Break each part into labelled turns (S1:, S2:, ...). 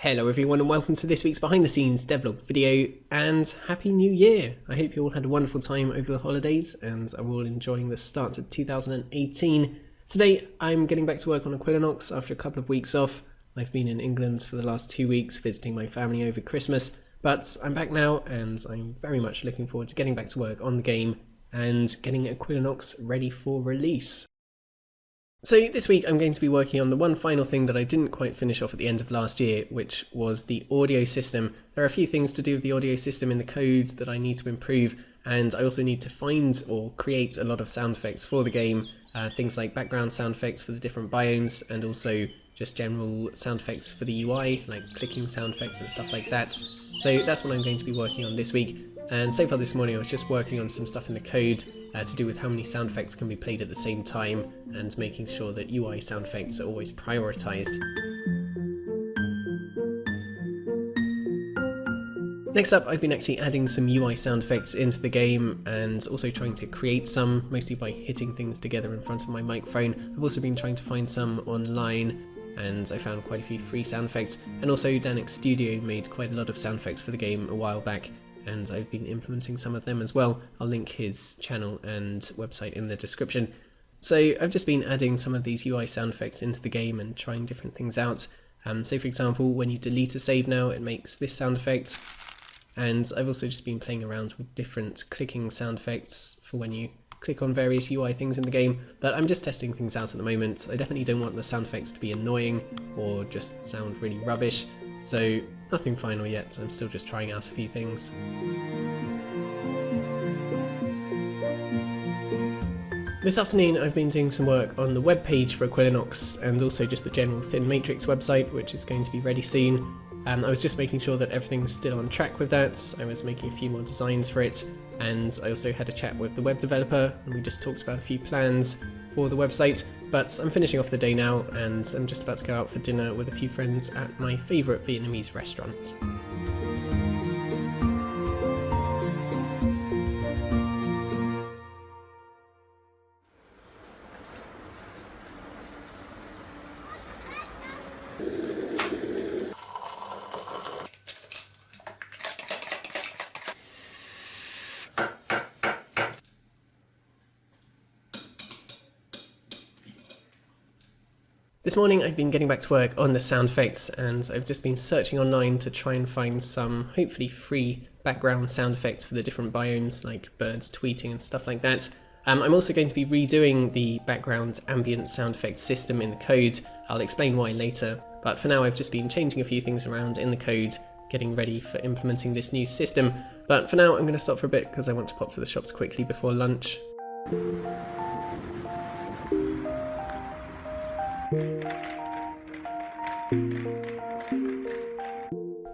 S1: Hello everyone and welcome to this week's behind the scenes devlog video, and happy new year. I hope you all had a wonderful time over the holidays and are all enjoying the start of 2018. Today I'm getting back to work on Equilinox after a couple of weeks off. I've been in England for the last 2 weeks visiting my family over Christmas, but I'm back now and I'm very much looking forward to getting back to work on the game and getting Equilinox ready for release. So this week I'm going to be working on the one final thing that I didn't quite finish off at the end of last year, which was the audio system. There are a few things to do with the audio system in the code that I need to improve, and I also need to find or create a lot of sound effects for the game, things like background sound effects for the different biomes, and also just general sound effects for the UI, like clicking sound effects and stuff like that. So that's what I'm going to be working on this week. And so far this morning I was just working on some stuff in the code to do with how many sound effects can be played at the same time and making sure that UI sound effects are always prioritized. Next up, I've been actually adding some UI sound effects into the game and also trying to create some, mostly by hitting things together in front of my microphone. I've also been trying to find some online, and I found quite a few free sound effects, and also Dannek Studio made quite a lot of sound effects for the game a while back, and I've been implementing some of them as well. I'll link his channel and website in the description. So I've just been adding some of these UI sound effects into the game and trying different things out. So for example, when you delete a save now, it makes this sound effect. And I've also just been playing around with different clicking sound effects for when you click on various UI things in the game, but I'm just testing things out at the moment. I definitely don't want the sound effects to be annoying or just sound really rubbish, so nothing final yet. I'm still just trying out a few things. This afternoon I've been doing some work on the web page for Equilinox and also just the general ThinMatrix website, which is going to be ready soon. I was just making sure that everything's still on track with that. I was making a few more designs for it, and I also had a chat with the web developer and we just talked about a few plans for the website. But I'm finishing off the day now and I'm just about to go out for dinner with a few friends at my favourite Vietnamese restaurant. This morning I've been getting back to work on the sound effects, and I've just been searching online to try and find some hopefully free background sound effects for the different biomes, like birds tweeting and stuff like that. I'm also going to be redoing the background ambient sound effects system in the code. I'll explain why later, but for now I've just been changing a few things around in the code, getting ready for implementing this new system. But for now I'm going to stop for a bit because I want to pop to the shops quickly before lunch.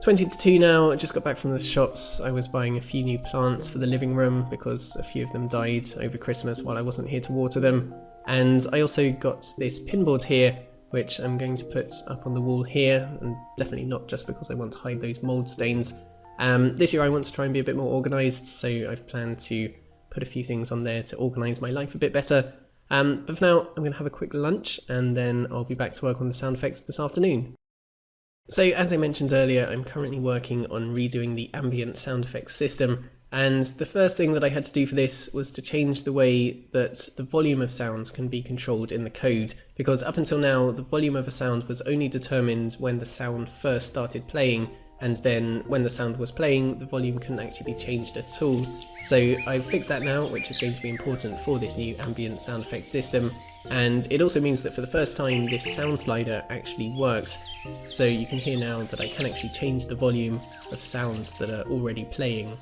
S1: 20 to 2 now. I just got back from the shops. I was buying a few new plants for the living room because a few of them died over Christmas while I wasn't here to water them. And I also got this pinboard here, which I'm going to put up on the wall here, and definitely not just because I want to hide those mold stains. This year I want to try and be a bit more organised, so I've planned to put a few things on there to organise my life a bit better. But for now I'm going to have a quick lunch and then I'll be back to work on the sound effects this afternoon. So as I mentioned earlier, I'm currently working on redoing the ambient sound effects system, and the first thing that I had to do for this was to change the way that the volume of sounds can be controlled in the code, because up until now the volume of a sound was only determined when the sound first started playing, and then when the sound was playing the volume couldn't actually be changed at all. So I've fixed that now, which is going to be important for this new ambient sound effects system, and it also means that for the first time this sound slider actually works. So you can hear now that I can actually change the volume of sounds that are already playing.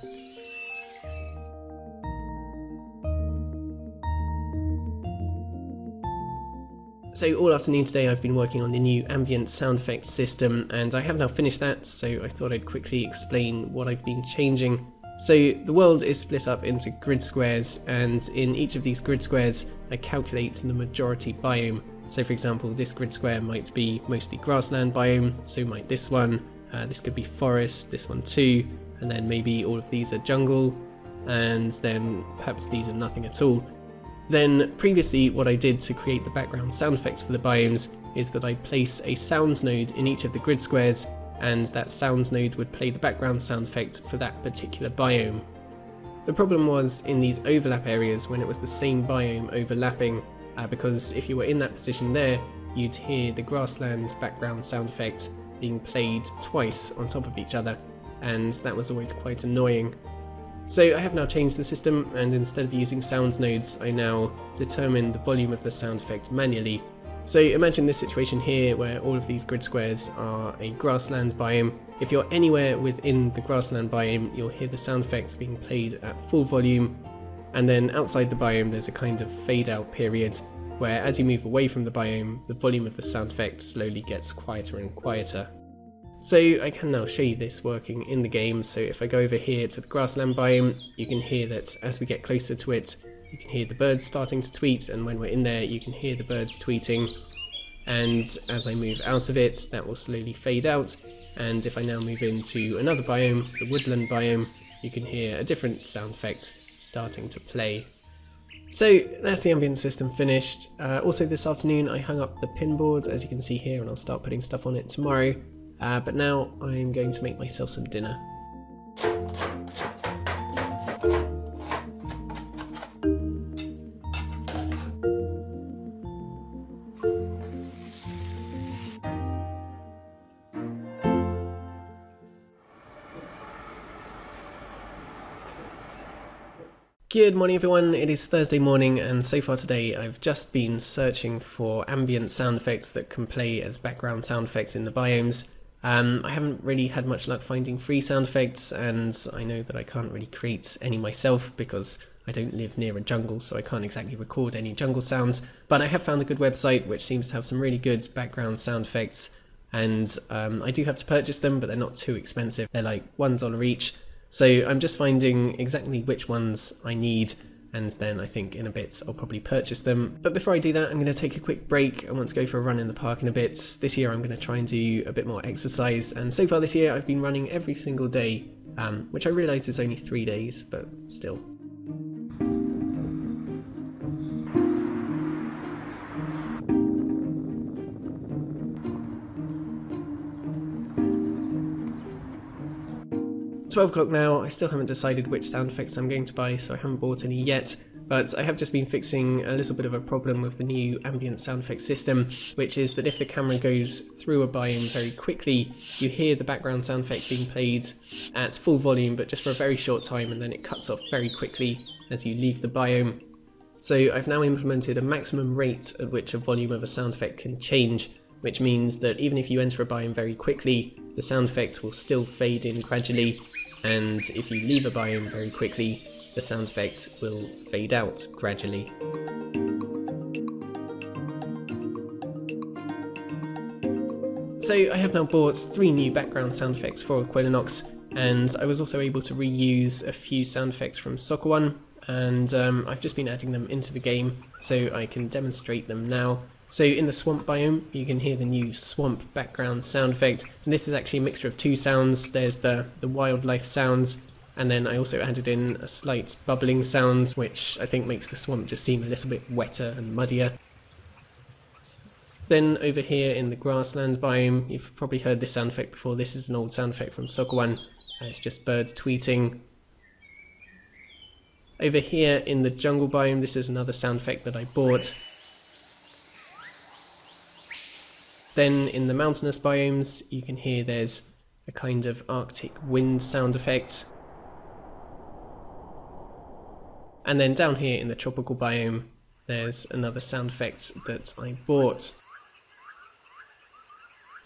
S1: So all afternoon today I've been working on the new ambient sound effects system, and I have now finished that, so I thought I'd quickly explain what I've been changing. So the world is split up into grid squares, and in each of these grid squares I calculate the majority biome. So for example, this grid square might be mostly grassland biome, so might this one, this could be forest, this one too, and then maybe all of these are jungle, and then perhaps these are nothing at all. Then previously what I did to create the background sound effects for the biomes is that I place a sounds node in each of the grid squares, and that sounds node would play the background sound effect for that particular biome. The problem was in these overlap areas when it was the same biome overlapping, because if you were in that position there, you'd hear the grassland background sound effect being played twice on top of each other, and that was always quite annoying. So I have now changed the system, and instead of using sounds nodes, I now determine the volume of the sound effect manually. So imagine this situation here where all of these grid squares are a grassland biome. If you're anywhere within the grassland biome, you'll hear the sound effects being played at full volume, and then outside the biome there's a kind of fade out period where as you move away from the biome, the volume of the sound effect slowly gets quieter and quieter. So I can now show you this working in the game. So if I go over here to the grassland biome, you can hear that as we get closer to it, you can hear the birds starting to tweet, and when we're in there you can hear the birds tweeting, and as I move out of it that will slowly fade out, and if I now move into another biome, the woodland biome, you can hear a different sound effect starting to play. So that's the ambient system finished. Also this afternoon I hung up the pinboard, as you can see here, and I'll start putting stuff on it tomorrow, but now I'm going to make myself some dinner. Good morning everyone, it is Thursday morning, and so far today I've just been searching for ambient sound effects that can play as background sound effects in the biomes. I haven't really had much luck finding free sound effects, and I know that I can't really create any myself because I don't live near a jungle, so I can't exactly record any jungle sounds, but I have found a good website which seems to have some really good background sound effects, and I do have to purchase them, but they're not too expensive. They're like $1 each. So I'm just finding exactly which ones I need, and then I think in a bit I'll probably purchase them. But before I do that, I'm going to take a quick break. I want to go for a run in the park in a bit. This year I'm going to try and do a bit more exercise, and so far this year I've been running every single day, which I realise is only 3 days, but still. It's 12 o'clock now. I still haven't decided which sound effects I'm going to buy, so I haven't bought any yet, but I have just been fixing a little bit of a problem with the new ambient sound effects system, which is that if the camera goes through a biome very quickly, you hear the background sound effect being played at full volume, but just for a very short time, and then it cuts off very quickly as you leave the biome. So I've now implemented a maximum rate at which a volume of a sound effect can change, which means that even if you enter a biome very quickly, the sound effect will still fade in gradually, and if you leave a biome very quickly, the sound effect will fade out gradually. So I have now bought 3 new background sound effects for Equilinox, and I was also able to reuse a few sound effects from Soccer One, and I've just been adding them into the game so I can demonstrate them now. So in the swamp biome, you can hear the new swamp background sound effect, and this is actually a mixture of 2 sounds. There's the wildlife sounds, and then I also added in a slight bubbling sound, which I think makes the swamp just seem a little bit wetter and muddier. Then over here in the grassland biome, you've probably heard this sound effect before. This is an old sound effect from Soccer One. It's just birds tweeting. Over here in the jungle biome, this is another sound effect that I bought. Then in the mountainous biomes, you can hear there's a kind of Arctic wind sound effect. And then down here in the tropical biome, there's another sound effect that I bought.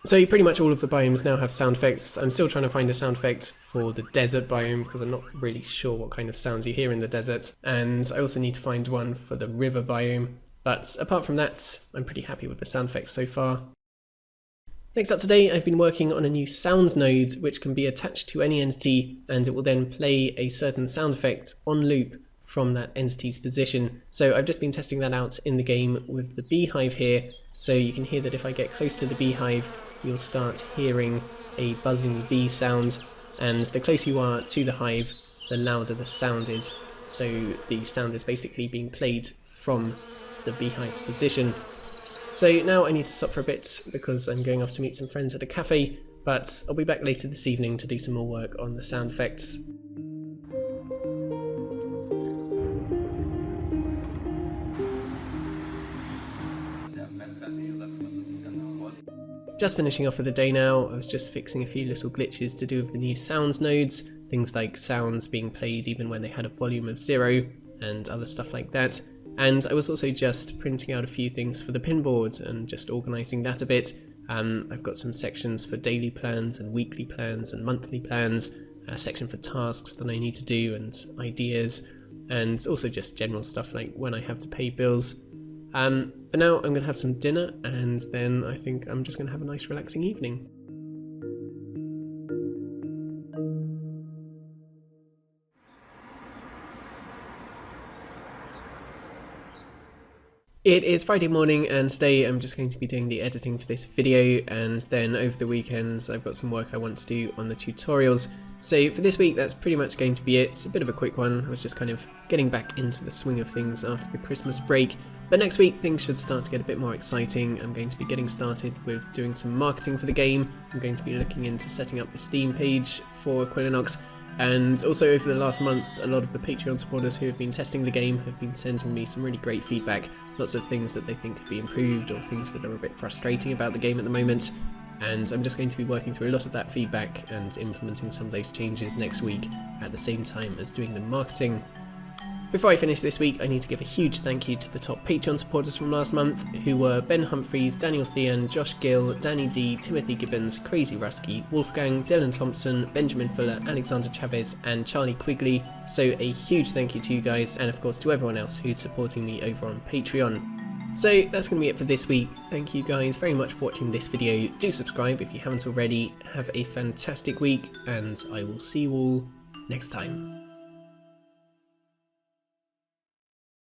S1: So pretty much all of the biomes now have sound effects. I'm still trying to find a sound effect for the desert biome because I'm not really sure what kind of sounds you hear in the desert. And I also need to find one for the river biome. But apart from that, I'm pretty happy with the sound effects so far. Next up today, I've been working on a new sounds node which can be attached to any entity, and it will then play a certain sound effect on loop from that entity's position. So I've just been testing that out in the game with the beehive here, so you can hear that if I get close to the beehive, you'll start hearing a buzzing bee sound, and the closer you are to the hive, the louder the sound is. So the sound is basically being played from the beehive's position. So now I need to stop for a bit because I'm going off to meet some friends at a cafe, but I'll be back later this evening to do some more work on the sound effects. Just finishing off for the day now. I was just fixing a few little glitches to do with the new sounds nodes, things like sounds being played even when they had a volume of 0 and other stuff like that. And I was also just printing out a few things for the pinboard and just organising that a bit. I've got some sections for daily plans and weekly plans and monthly plans, a section for tasks that I need to do and ideas, and also just general stuff like when I have to pay bills. But now I'm going to have some dinner, and then I think I'm just going to have a nice relaxing evening. It is Friday morning, and today I'm just going to be doing the editing for this video, and then over the weekends I've got some work I want to do on the tutorials. So for this week that's pretty much going to be it. It's a bit of a quick one. I was just kind of getting back into the swing of things after the Christmas break. But next week things should start to get a bit more exciting. I'm going to be getting started with doing some marketing for the game. I'm going to be looking into setting up the Steam page for Equilinox. And also over the last month, a lot of the Patreon supporters who have been testing the game have been sending me some really great feedback. Lots of things that they think could be improved or things that are a bit frustrating about the game at the moment. And I'm just going to be working through a lot of that feedback and implementing some of those changes next week at the same time as doing the marketing. Before I finish this week, I need to give a huge thank you to the top Patreon supporters from last month, who were Ben Humphreys, Daniel Thean, Josh Gill, Danny D, Timothy Gibbons, Crazy Rusky, Wolfgang, Dylan Thompson, Benjamin Fuller, Alexander Chavez, and Charlie Quigley. So a huge thank you to you guys, and of course to everyone else who's supporting me over on Patreon. So that's going to be it for this week. Thank you guys very much for watching this video. Do subscribe if you haven't already. Have a fantastic week, and I will see you all next time.